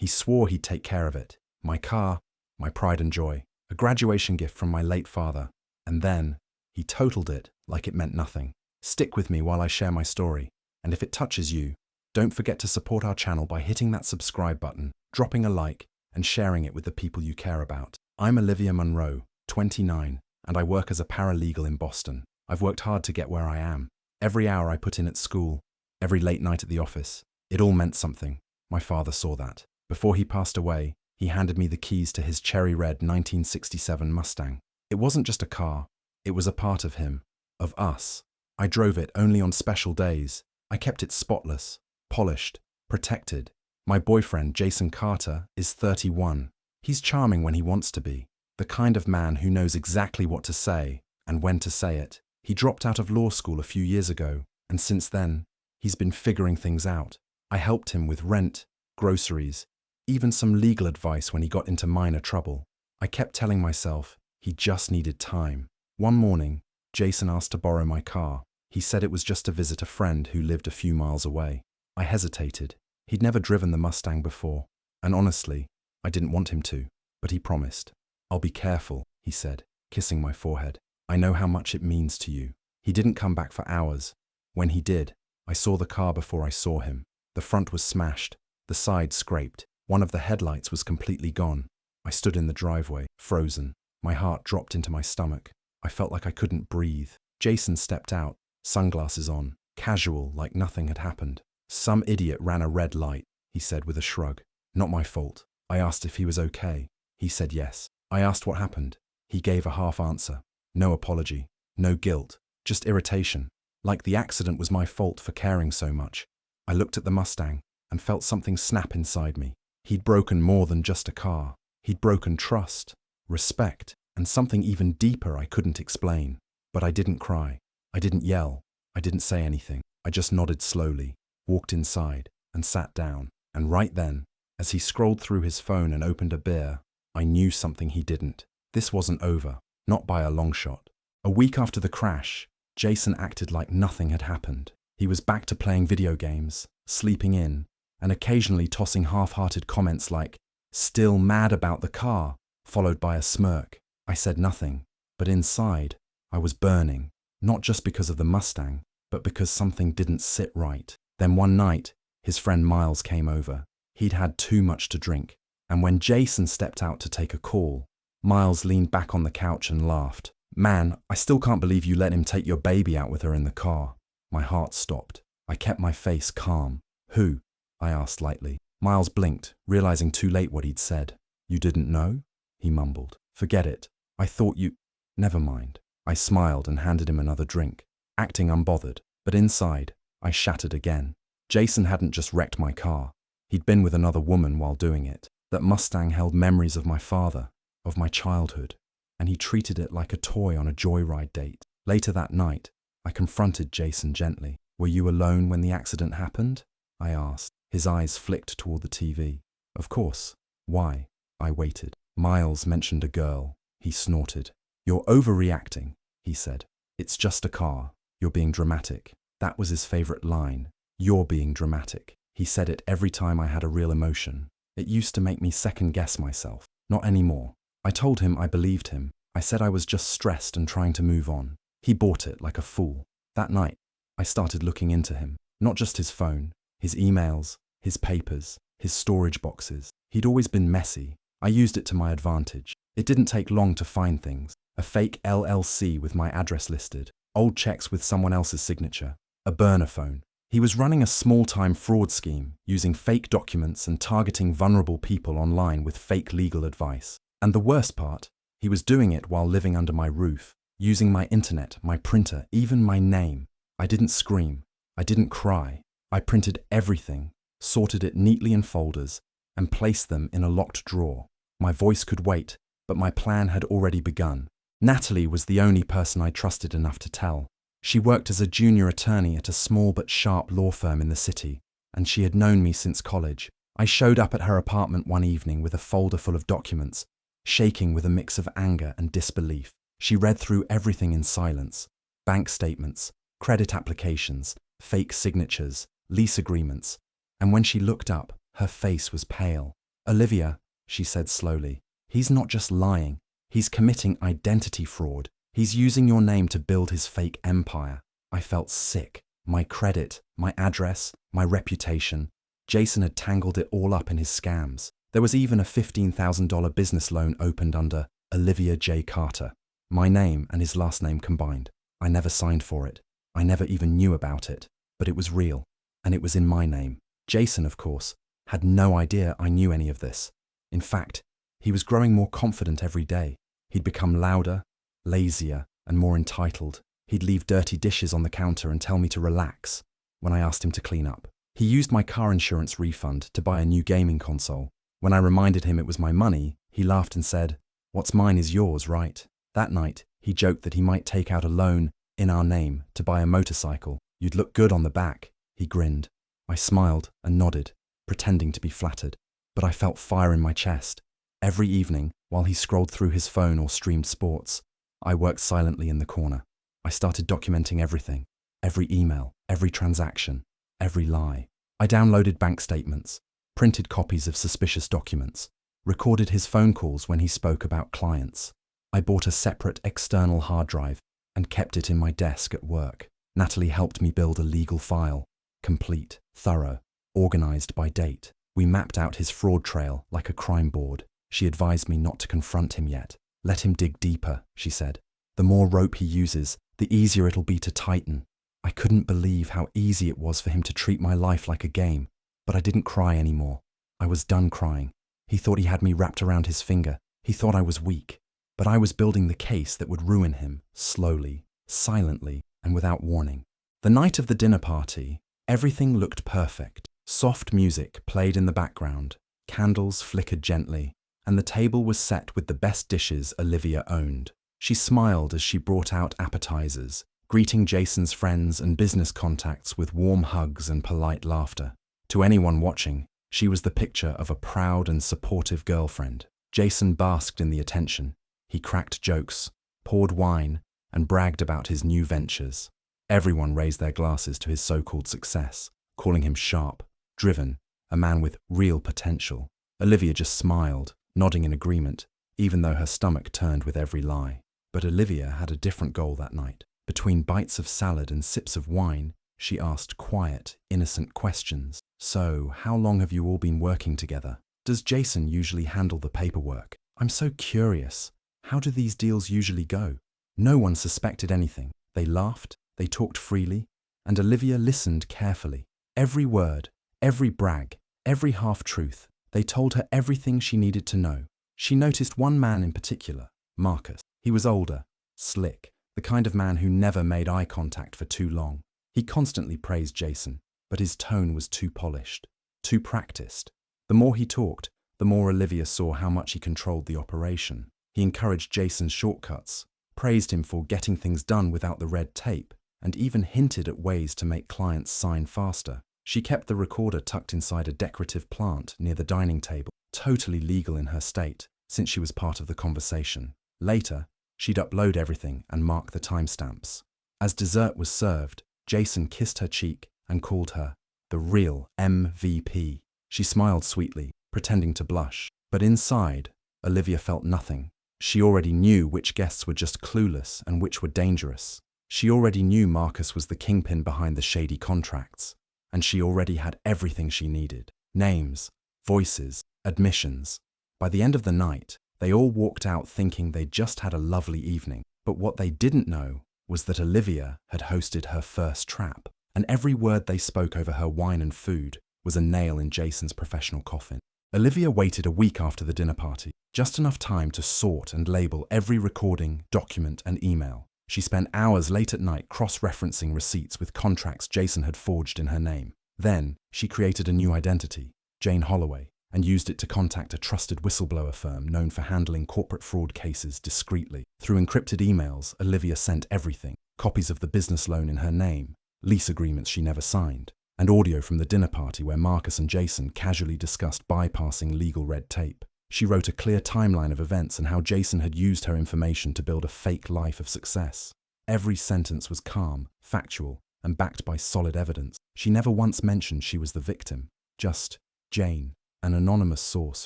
He swore he'd take care of it. My car, my pride and joy, a graduation gift from my late father. And then, he totaled it like it meant nothing. Stick with me while I share my story. And if it touches you, don't forget to support our channel by hitting that subscribe button, dropping a like, and sharing it with the people you care about. I'm Olivia Monroe, 29, and I work as a paralegal in Boston. I've worked hard to get where I am. Every hour I put in at school, every late night at the office, it all meant something. My father saw that. Before he passed away, he handed me the keys to his cherry red 1967 Mustang. It wasn't just a car, it was a part of him, of us. I drove it only on special days. I kept it spotless, polished, protected. My boyfriend, Jason Carter, is 31. He's charming when he wants to be, the kind of man who knows exactly what to say and when to say it. He dropped out of law school a few years ago, and since then, he's been figuring things out. I helped him with rent, groceries, even some legal advice when he got into minor trouble. I kept telling myself he just needed time. One morning, Jason asked to borrow my car. He said it was just to visit a friend who lived a few miles away. I hesitated. He'd never driven the Mustang before, and honestly, I didn't want him to, but he promised. "I'll be careful," he said, kissing my forehead. "I know how much it means to you." He didn't come back for hours. When he did, I saw the car before I saw him. The front was smashed, the side scraped. One of the headlights was completely gone. I stood in the driveway, frozen. My heart dropped into my stomach. I felt like I couldn't breathe. Jason stepped out, sunglasses on, casual, like nothing had happened. "Some idiot ran a red light," he said with a shrug. "Not my fault." I asked if he was okay. He said yes. I asked what happened. He gave a half answer. No apology, no guilt, just irritation. Like the accident was my fault for caring so much. I looked at the Mustang and felt something snap inside me. He'd broken more than just a car. He'd broken trust, respect, and something even deeper I couldn't explain. But I didn't cry. I didn't yell. I didn't say anything. I just nodded slowly, walked inside, and sat down. And right then, as he scrolled through his phone and opened a beer, I knew something he didn't. This wasn't over, not by a long shot. A week after the crash, Jason acted like nothing had happened. He was back to playing video games, sleeping in, and occasionally tossing half-hearted comments like, "Still mad about the car," followed by a smirk. I said nothing, but inside, I was burning, not just because of the Mustang, but because something didn't sit right. Then one night, his friend Miles came over. He'd had too much to drink, and when Jason stepped out to take a call, Miles leaned back on the couch and laughed. "Man, I still can't believe you let him take your baby out with her in the car." My heart stopped. I kept my face calm. "Who?" I asked lightly. Miles blinked, realizing too late what he'd said. "You didn't know?" he mumbled. "Forget it. I thought you—" "Never mind." I smiled and handed him another drink, acting unbothered, but inside, I shattered again. Jason hadn't just wrecked my car. He'd been with another woman while doing it. That Mustang held memories of my father, of my childhood, and he treated it like a toy on a joyride date. Later that night, I confronted Jason gently. "Were you alone when the accident happened?" I asked. His eyes flicked toward the TV. "Of course. Why?" I waited. "Miles mentioned a girl." He snorted. "You're overreacting," he said. "It's just a car. You're being dramatic." That was his favorite line. "You're being dramatic." He said it every time I had a real emotion. It used to make me second-guess myself. Not anymore. I told him I believed him. I said I was just stressed and trying to move on. He bought it like a fool. That night, I started looking into him. Not just his phone, his emails, his papers, his storage boxes. He'd always been messy. I used it to my advantage. It didn't take long to find things. A fake LLC with my address listed. Old checks with someone else's signature. A burner phone. He was running a small-time fraud scheme, using fake documents and targeting vulnerable people online with fake legal advice. And the worst part, he was doing it while living under my roof, using my internet, my printer, even my name. I didn't scream. I didn't cry. I printed everything, sorted it neatly in folders, and placed them in a locked drawer. My voice could wait, but my plan had already begun. Natalie was the only person I trusted enough to tell. She worked as a junior attorney at a small but sharp law firm in the city, and she had known me since college. I showed up at her apartment one evening with a folder full of documents, shaking with a mix of anger and disbelief. She read through everything in silence. Bank statements, credit applications, fake signatures, lease agreements, and when she looked up, her face was pale. Olivia, she said slowly, he's not just lying. He's committing identity fraud. He's using your name to build his fake empire. I felt sick. My credit, my address, my reputation. Jason had tangled it all up in his scams. There was even a $15,000 business loan opened under Olivia J. Carter. My name and his last name combined. I never signed for it. I never even knew about it. But it was real. And it was in my name. Jason, of course, had no idea I knew any of this. In fact, he was growing more confident every day. He'd become louder, lazier, and more entitled. He'd leave dirty dishes on the counter and tell me to relax when I asked him to clean up. He used my car insurance refund to buy a new gaming console. When I reminded him it was my money, he laughed and said, "What's mine is yours, right?" That night, he joked that he might take out a loan in our name to buy a motorcycle. "You'd look good on the back," he grinned. I smiled and nodded, pretending to be flattered. But I felt fire in my chest. Every evening, while he scrolled through his phone or streamed sports, I worked silently in the corner. I started documenting everything, every email, every transaction, every lie. I downloaded bank statements, printed copies of suspicious documents, recorded his phone calls when he spoke about clients. I bought a separate external hard drive and kept it in my desk at work. Natalie helped me build a legal file, complete, thorough, organized by date. We mapped out his fraud trail like a crime board. She advised me not to confront him yet. "Let him dig deeper," she said. "The more rope he uses, the easier it'll be to tighten." I couldn't believe how easy it was for him to treat my life like a game, but I didn't cry anymore. I was done crying. He thought he had me wrapped around his finger. He thought I was weak. But I was building the case that would ruin him, slowly, silently, and without warning. The night of the dinner party, everything looked perfect. Soft music played in the background, candles flickered gently, and the table was set with the best dishes Olivia owned. She smiled as she brought out appetizers, greeting Jason's friends and business contacts with warm hugs and polite laughter. To anyone watching, she was the picture of a proud and supportive girlfriend. Jason basked in the attention. He cracked jokes, poured wine, and bragged about his new ventures. Everyone raised their glasses to his so-called success, calling him sharp, driven, a man with real potential. Olivia just smiled, nodding in agreement, even though her stomach turned with every lie. But Olivia had a different goal that night. Between bites of salad and sips of wine, she asked quiet, innocent questions. "So, how long have you all been working together? Does Jason usually handle the paperwork? I'm so curious. How do these deals usually go?" No one suspected anything. They laughed, they talked freely, and Olivia listened carefully. Every word, every brag, every half-truth, they told her everything she needed to know. She noticed one man in particular, Marcus. He was older, slick, the kind of man who never made eye contact for too long. He constantly praised Jason, but his tone was too polished, too practiced. The more he talked, the more Olivia saw how much he controlled the operation. He encouraged Jason's shortcuts, praised him for getting things done without the red tape, and even hinted at ways to make clients sign faster. She kept the recorder tucked inside a decorative plant near the dining table, totally legal in her state, since she was part of the conversation. Later, she'd upload everything and mark the timestamps. As dessert was served, Jason kissed her cheek and called her the real MVP. She smiled sweetly, pretending to blush. But inside, Olivia felt nothing. She already knew which guests were just clueless and which were dangerous. She already knew Marcus was the kingpin behind the shady contracts. And she already had everything she needed. Names, voices, admissions. By the end of the night, they all walked out thinking they'd just had a lovely evening. But what they didn't know was that Olivia had hosted her first trap, and every word they spoke over her wine and food was a nail in Jason's professional coffin. Olivia waited a week after the dinner party, just enough time to sort and label every recording, document, and email. She spent hours late at night cross-referencing receipts with contracts Jason had forged in her name. Then, she created a new identity, Jane Holloway, and used it to contact a trusted whistleblower firm known for handling corporate fraud cases discreetly. Through encrypted emails, Olivia sent everything: copies of the business loan in her name, lease agreements she never signed, and audio from the dinner party where Marcus and Jason casually discussed bypassing legal red tape. She wrote a clear timeline of events and how Jason had used her information to build a fake life of success. Every sentence was calm, factual, and backed by solid evidence. She never once mentioned she was the victim, just Jane, An anonymous source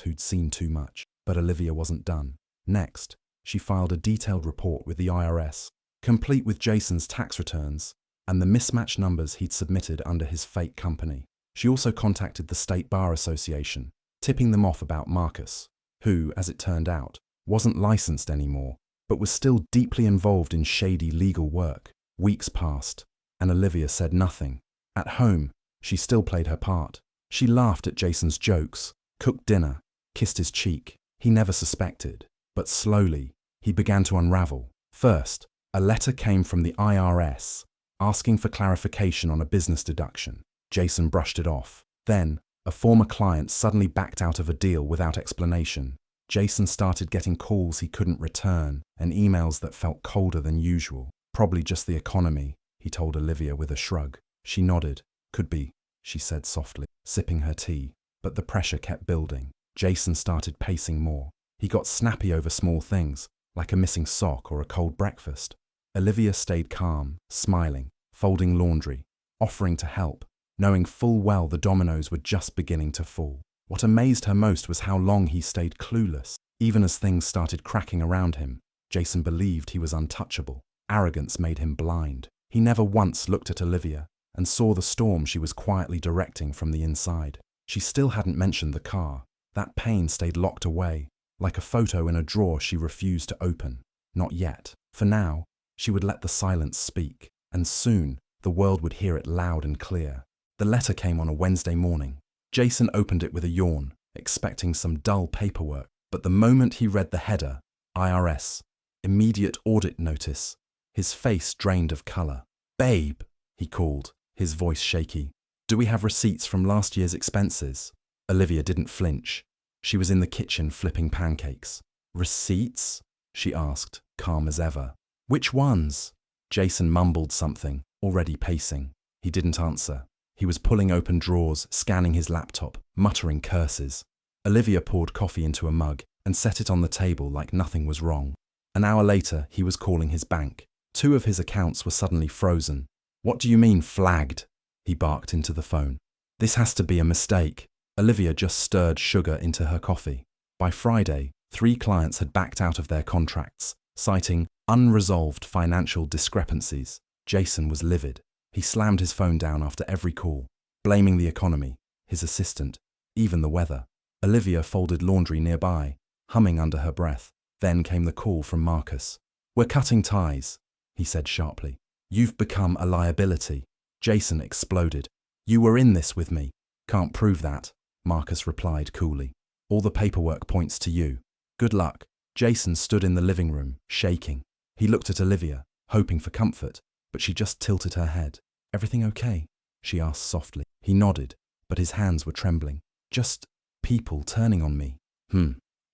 who'd seen too much. But Olivia wasn't done. Next, she filed a detailed report with the IRS, complete with Jason's tax returns and the mismatched numbers he'd submitted under his fake company. She also contacted the State Bar Association, tipping them off about Marcus, who, as it turned out, wasn't licensed anymore, but was still deeply involved in shady legal work. Weeks passed, and Olivia said nothing. At home, she still played her part. She laughed at Jason's jokes, cooked dinner, kissed his cheek. He never suspected, but slowly, he began to unravel. First, a letter came from the IRS, asking for clarification on a business deduction. Jason brushed it off. Then, a former client suddenly backed out of a deal without explanation. Jason started getting calls he couldn't return and emails that felt colder than usual. Probably just the economy, he told Olivia with a shrug. She nodded. Could be, she said softly, sipping her tea. But the pressure kept building. Jason started pacing more. He got snappy over small things, like a missing sock or a cold breakfast. Olivia stayed calm, smiling, folding laundry, offering to help, knowing full well the dominoes were just beginning to fall. What amazed her most was how long he stayed clueless. Even as things started cracking around him, Jason believed he was untouchable. Arrogance made him blind. He never once looked at Olivia and saw the storm she was quietly directing from the inside. She still hadn't mentioned the car. That pain stayed locked away, like a photo in a drawer she refused to open. Not yet. For now, she would let the silence speak, and soon the world would hear it loud and clear. The letter came on a Wednesday morning. Jason opened it with a yawn, expecting some dull paperwork, but the moment he read the header, IRS, immediate audit notice, his face drained of color. "Babe," he called, his voice shaky. "Do we have receipts from last year's expenses?" Olivia didn't flinch. She was in the kitchen flipping pancakes. "Receipts?" she asked, calm as ever. "Which ones?" Jason mumbled something, already pacing. He didn't answer. He was pulling open drawers, scanning his laptop, muttering curses. Olivia poured coffee into a mug and set it on the table like nothing was wrong. An hour later, he was calling his bank. 2 of his accounts were suddenly frozen. "What do you mean, flagged?" he barked into the phone. "This has to be a mistake." Olivia just stirred sugar into her coffee. By Friday, 3 clients had backed out of their contracts, citing unresolved financial discrepancies. Jason was livid. He slammed his phone down after every call, blaming the economy, his assistant, even the weather. Olivia folded laundry nearby, humming under her breath. Then came the call from Marcus. "We're cutting ties," he said sharply. "You've become a liability." Jason exploded. "You were in this with me." "Can't prove that," Marcus replied coolly. "All the paperwork points to you. Good luck." Jason stood in the living room, shaking. He looked at Olivia, hoping for comfort, but she just tilted her head. "Everything okay?" she asked softly. He nodded, but his hands were trembling. "Just people turning on me."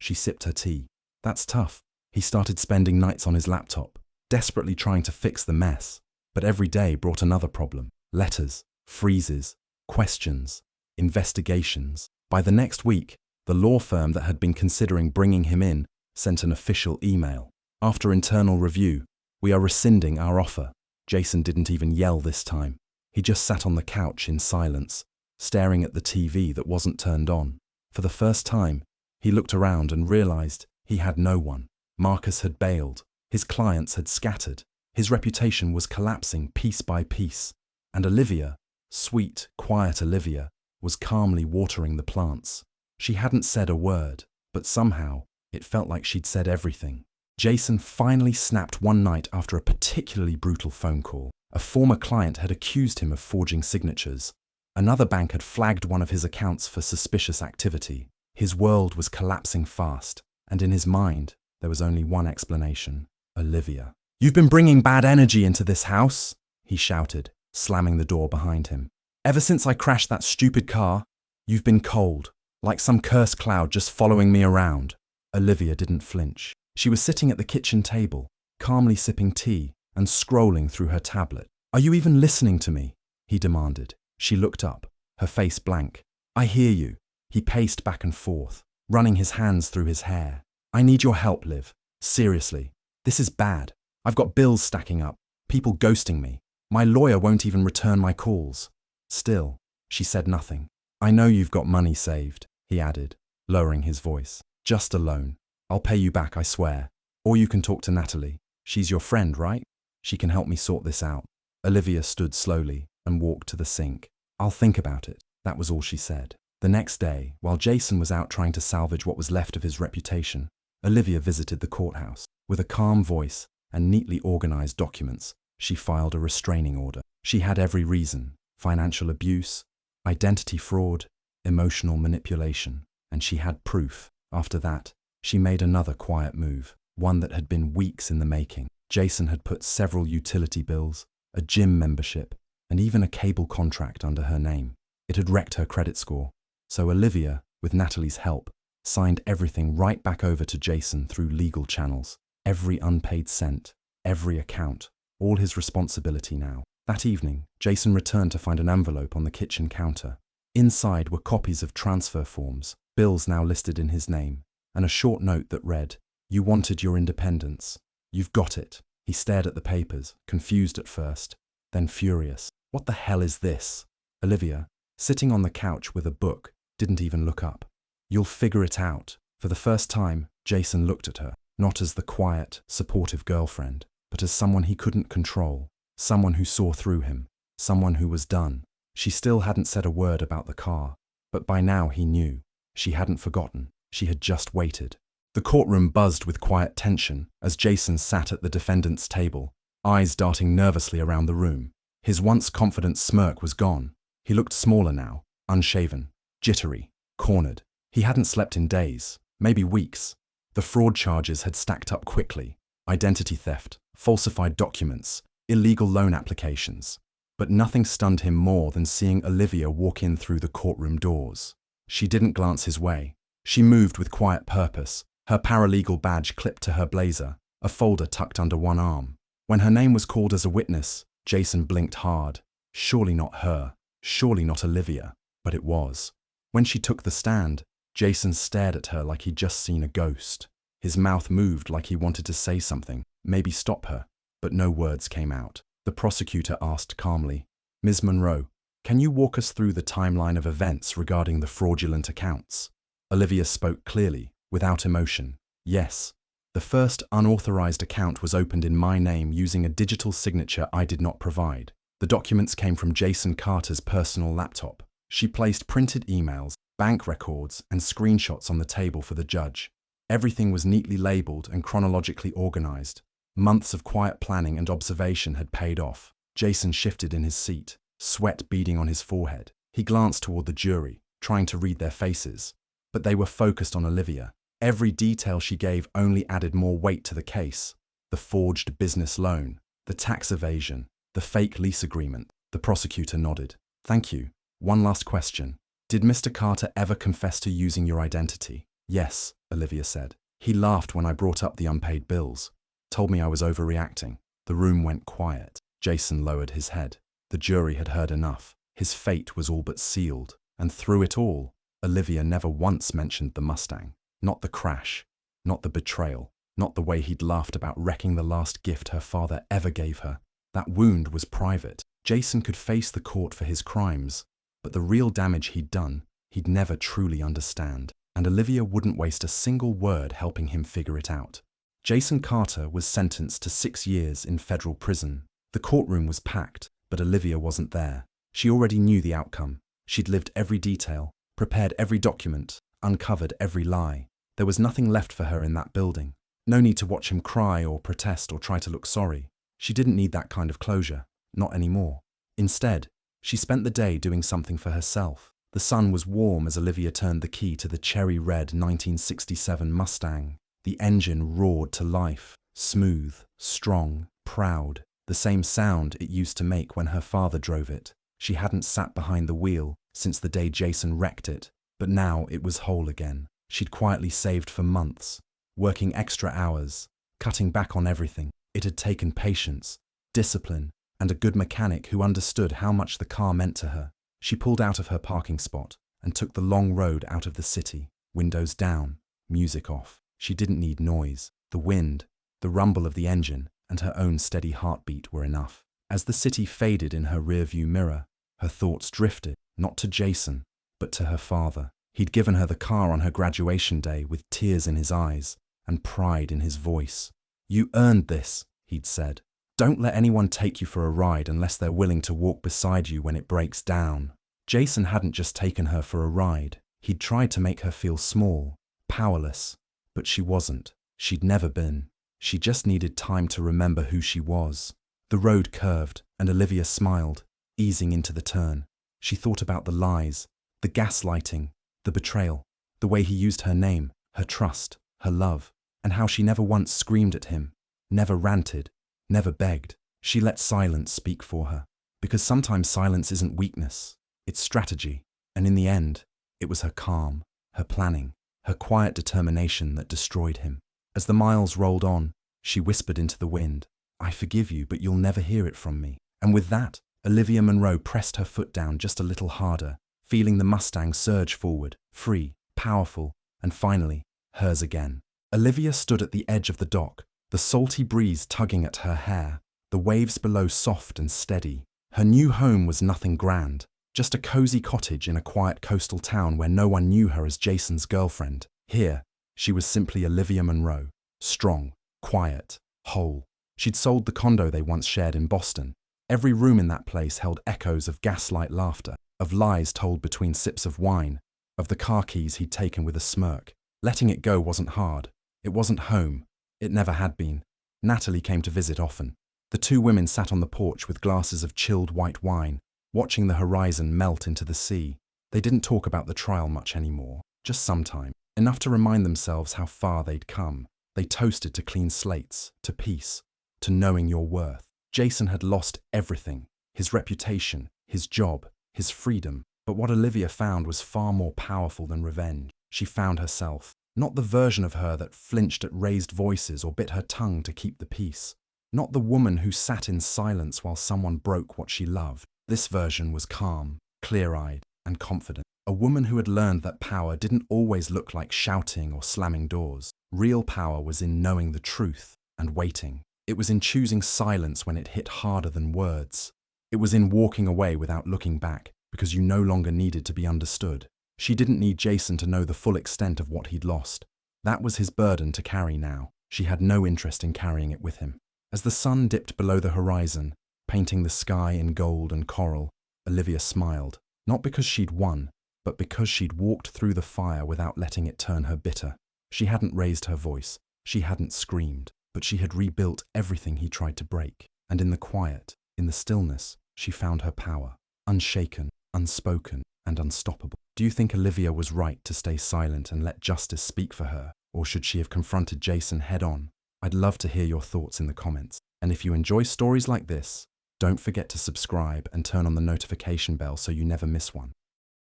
She sipped her tea. "That's tough." He started spending nights on his laptop, desperately trying to fix the mess. But every day brought another problem. Letters, freezes, questions, investigations. By the next week, the law firm that had been considering bringing him in sent an official email. "After internal review, we are rescinding our offer." Jason didn't even yell this time. He just sat on the couch in silence, staring at the TV that wasn't turned on. For the first time, he looked around and realized he had no one. Marcus had bailed. His clients had scattered. His reputation was collapsing piece by piece. And Olivia, sweet, quiet Olivia, was calmly watering the plants. She hadn't said a word, but somehow it felt like she'd said everything. Jason finally snapped one night after a particularly brutal phone call. A former client had accused him of forging signatures. Another bank had flagged one of his accounts for suspicious activity. His world was collapsing fast, and in his mind, there was only one explanation: Olivia. "You've been bringing bad energy into this house," he shouted, slamming the door behind him. "Ever since I crashed that stupid car, you've been cold, like some cursed cloud just following me around." Olivia didn't flinch. She was sitting at the kitchen table, calmly sipping tea and scrolling through her tablet. "Are you even listening to me?" he demanded. She looked up, her face blank. "I hear you." He paced back and forth, running his hands through his hair. "I need your help, Liv. Seriously. This is bad. I've got bills stacking up, people ghosting me. My lawyer won't even return my calls." Still, she said nothing. "I know you've got money saved," he added, lowering his voice. Just a loan. I'll pay you back, I swear. Or you can talk to Natalie. She's your friend, right? She can help me sort this out. Olivia stood slowly and walked to the sink. I'll think about it. That was all she said. The next day, while Jason was out trying to salvage what was left of his reputation, Olivia visited the courthouse. With a calm voice and neatly organized documents, she filed a restraining order. She had every reason: financial abuse, identity fraud, emotional manipulation, and she had proof. After that, she made another quiet move, one that had been weeks in the making. Jason had put several utility bills, a gym membership, and even a cable contract under her name. It had wrecked her credit score, so Olivia, with Natalie's help, signed everything right back over to Jason through legal channels. Every unpaid cent, every account, all his responsibility now. That evening, Jason returned to find an envelope on the kitchen counter. Inside were copies of transfer forms, bills now listed in his name, and a short note that read, "You wanted your independence. You've got it." He stared at the papers, confused at first, then furious. What the hell is this? Olivia, sitting on the couch with a book, didn't even look up. You'll figure it out. For the first time, Jason looked at her, not as the quiet, supportive girlfriend, but as someone he couldn't control, someone who saw through him, someone who was done. She still hadn't said a word about the car, but by now he knew. She hadn't forgotten. She had just waited. The courtroom buzzed with quiet tension as Jason sat at the defendant's table, eyes darting nervously around the room. His once confident smirk was gone. He looked smaller now, unshaven, jittery, cornered. He hadn't slept in days, maybe weeks. The fraud charges had stacked up quickly: identity theft, falsified documents, illegal loan applications. But nothing stunned him more than seeing Olivia walk in through the courtroom doors. She didn't glance his way. She moved with quiet purpose, her paralegal badge clipped to her blazer, a folder tucked under one arm. When her name was called as a witness, Jason blinked hard. Surely not her. Surely not Olivia. But it was. When she took the stand, Jason stared at her like he'd just seen a ghost. His mouth moved like he wanted to say something, maybe stop her, but no words came out. The prosecutor asked calmly, "Ms. Monroe, can you walk us through the timeline of events regarding the fraudulent accounts?" Olivia spoke clearly, without emotion. "Yes. The first unauthorized account was opened in my name using a digital signature I did not provide. The documents came from Jason Carter's personal laptop. She placed printed emails, bank records, and screenshots on the table for the judge. Everything was neatly labeled and chronologically organized. Months of quiet planning and observation had paid off. Jason shifted in his seat, sweat beading on his forehead. He glanced toward the jury, trying to read their faces. But they were focused on Olivia. Every detail she gave only added more weight to the case. The forged business loan, the tax evasion, the fake lease agreement. The prosecutor nodded. "Thank you. One last question. Did Mr. Carter ever confess to using your identity?" "Yes," Olivia said. "He laughed when I brought up the unpaid bills. Told me I was overreacting." The room went quiet. Jason lowered his head. The jury had heard enough. His fate was all but sealed. And through it all, Olivia never once mentioned the Mustang. Not the crash. Not the betrayal. Not the way he'd laughed about wrecking the last gift her father ever gave her. That wound was private. Jason could face the court for his crimes, but the real damage he'd done, he'd never truly understand. And Olivia wouldn't waste a single word helping him figure it out. Jason Carter was sentenced to 6 years in federal prison. The courtroom was packed, but Olivia wasn't there. She already knew the outcome. She'd lived every detail, prepared every document, uncovered every lie. There was nothing left for her in that building. No need to watch him cry or protest or try to look sorry. She didn't need that kind of closure, not anymore. Instead, she spent the day doing something for herself. The sun was warm as Olivia turned the key to the cherry-red 1967 Mustang. The engine roared to life, smooth, strong, proud, the same sound it used to make when her father drove it. She hadn't sat behind the wheel since the day Jason wrecked it, but now it was whole again. She'd quietly saved for months, working extra hours, cutting back on everything. It had taken patience, discipline, and a good mechanic who understood how much the car meant to her. She pulled out of her parking spot and took the long road out of the city, windows down, music off. She didn't need noise. The wind, the rumble of the engine, and her own steady heartbeat were enough. As the city faded in her rearview mirror, her thoughts drifted, not to Jason, but to her father. He'd given her the car on her graduation day with tears in his eyes and pride in his voice. "You earned this," he'd said. "Don't let anyone take you for a ride unless they're willing to walk beside you when it breaks down." Jason hadn't just taken her for a ride. He'd tried to make her feel small, powerless, but she wasn't. She'd never been. She just needed time to remember who she was. The road curved, and Olivia smiled, easing into the turn. She thought about the lies, the gaslighting, the betrayal, the way he used her name, her trust, her love, and how she never once screamed at him, never ranted, never begged. She let silence speak for her, because sometimes silence isn't weakness, it's strategy, and in the end, it was her calm, her planning, her quiet determination that destroyed him. As the miles rolled on, she whispered into the wind, "I forgive you, but you'll never hear it from me." And with that, Olivia Munro pressed her foot down just a little harder, feeling the Mustang surge forward, free, powerful, and finally, hers again. Olivia stood at the edge of the dock, the salty breeze tugging at her hair, the waves below soft and steady. Her new home was nothing grand, just a cozy cottage in a quiet coastal town where no one knew her as Jason's girlfriend. Here, she was simply Olivia Munro, strong, quiet, whole. She'd sold the condo they once shared in Boston. Every room in that place held echoes of gaslight laughter, of lies told between sips of wine, of the car keys he'd taken with a smirk. Letting it go wasn't hard. It wasn't home. It never had been. Natalie came to visit often. The two women sat on the porch with glasses of chilled white wine, watching the horizon melt into the sea. They didn't talk about the trial much anymore, just sometime. Enough to remind themselves how far they'd come. They toasted to clean slates, to peace, to knowing your worth. Jason had lost everything, his reputation, his job, his freedom. But what Olivia found was far more powerful than revenge. She found herself, not the version of her that flinched at raised voices or bit her tongue to keep the peace. Not the woman who sat in silence while someone broke what she loved. This version was calm, clear-eyed, and confident. A woman who had learned that power didn't always look like shouting or slamming doors. Real power was in knowing the truth and waiting. It was in choosing silence when it hit harder than words. It was in walking away without looking back, because you no longer needed to be understood. She didn't need Jason to know the full extent of what he'd lost. That was his burden to carry now. She had no interest in carrying it with him. As the sun dipped below the horizon, painting the sky in gold and coral, Olivia smiled, not because she'd won, but because she'd walked through the fire without letting it turn her bitter. She hadn't raised her voice, she hadn't screamed, but she had rebuilt everything he tried to break. And in the quiet, in the stillness, she found her power, unshaken, unspoken, and unstoppable. Do you think Olivia was right to stay silent and let justice speak for her, or should she have confronted Jason head-on? I'd love to hear your thoughts in the comments. And if you enjoy stories like this, don't forget to subscribe and turn on the notification bell so you never miss one.